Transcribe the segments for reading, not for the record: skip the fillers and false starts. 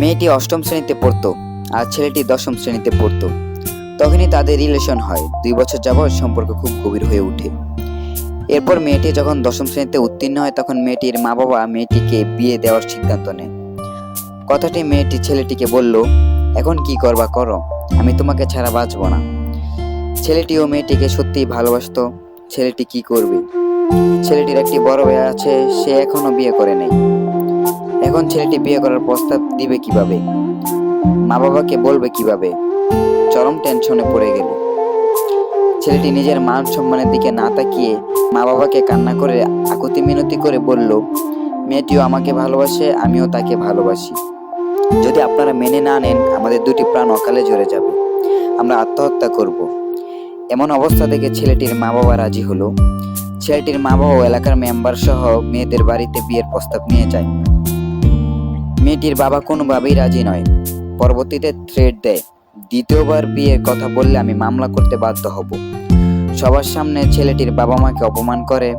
মেয়েটি অষ্টম শ্রেণীতে পড়তো আর ছেলেটি দশম শ্রেণীতে পড়তো। তখনই তাদের রিলেশন হয়। 2 বছর যাবৎ সম্পর্ক খুব গভীর হয়ে ওঠে। এরপর মেয়েটি যখন দশম শ্রেণীতে উত্তীর্ণ হয় তখন মেয়েটির মা বাবা মেয়েটিকে বিয়ে দেওয়ার সিদ্ধান্ত নেয়। কথাটি মেয়েটি ছেলেটিকে বলল, এখন কি করবা করো, আমি তোমাকে ছাড়া বাঁচবো না। ছেলেটিও মেয়েটিকে সত্যিই ভালোবাসতো। ছেলেটি কি করবে? ছেলেটির একটি বড় ভাই আছে, সে এখনো বিয়ে করে নাই। এখন ছেলেটি বিয়ে করার প্রস্তাব দিবে কিভাবে? মা বাবাকে বলবে কিভাবে? চরম টেনশনে পড়ে গেল। ছেলেটি নিজের মান সম্মানের দিকে না তাকিয়ে মা বাবাকে কান্না করে আকুতি মিনতি করে বলল, মেয়েটিও আমাকে ভালোবাসে, আমিও তাকে ভালোবাসি। যদি আপনারা মেনে না নেন আমাদের 2টি প্রাণ অকালে ঝরে যাবে, আমরা আত্মহত্যা করব। এমন অবস্থা দেখে ছেলেটির মা বাবা রাজি হলো। ছেলেটির মা বাবা এলাকার মেম্বার সহ মেয়েদের বাড়িতে বিয়ের প্রস্তাব নিয়ে যায়। মেয়েটির বাবা কোনোভাবেই রাজি নয়। পরবর্তীতে থ্রেট দেয়, দ্বিতীয়বার বিয়ের কথা বললে আমি মামলা করতে বাধ্য হব। সবার সামনে ছেলেটির বাবা মাকে অপমান করে।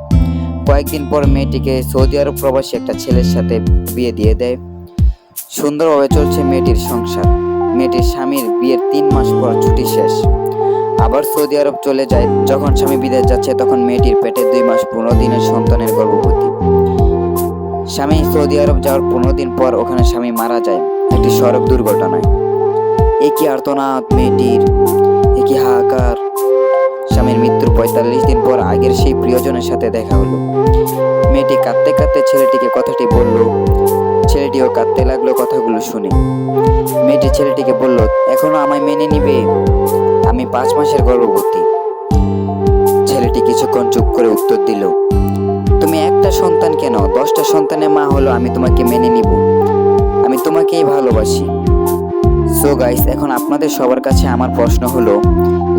কয়েকদিন পর মেয়েটিকে সৌদি আরব প্রবাসী একটা ছেলের সাথে বিয়ে দিয়ে দেয়। সুন্দরভাবে চলছে মেয়েটির সংসার। মেয়েটির স্বামীর বিয়ের 3 মাস পর ছুটি শেষ, আবার সৌদি আরব চলে যায়। যখন স্বামী বিদেশ যাচ্ছে তখন মেয়েটির পেটে 2 মাস 15 দিনের সন্তানের গর্ভবতী। স্বামী সৌদি আরব যাওয়ার 15 দিন পর ওখানে স্বামী মারা যায় একটি সড়ক দুর্ঘটনায়। একই আর্তনাদ মেয়েটির, একই হাহাকার। স্বামীর মৃত্যুর 45 দিন পর আগের সেই প্রিয়জনের সাথে দেখা হলো। মেয়েটি কাঁদতে কাঁদতে ছেলেটিকে কথাটি বলল। ছেলেটিও কাঁদতে লাগলো কথাগুলো শুনে। মেয়েটি ছেলেটিকে বলল, এখনো আমায় মেনে নিবে? আমি 5 মাসের গর্ভবতী। ছেলেটি কিছুক্ষণ চুপ করে উত্তর দিল, তুমি একটা সন্তান কেন, 10টা সন্তানের মা হলো আমি তোমাকে মেনে নিব। আমি তোমাকেই ভালোবাসি। সো গাইস, এখন আপনাদের সবার কাছে আমার প্রশ্ন হলো,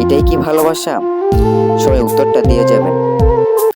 এটাই কি ভালোবাসা? সবাই উত্তরটা দিয়ে যাবেন।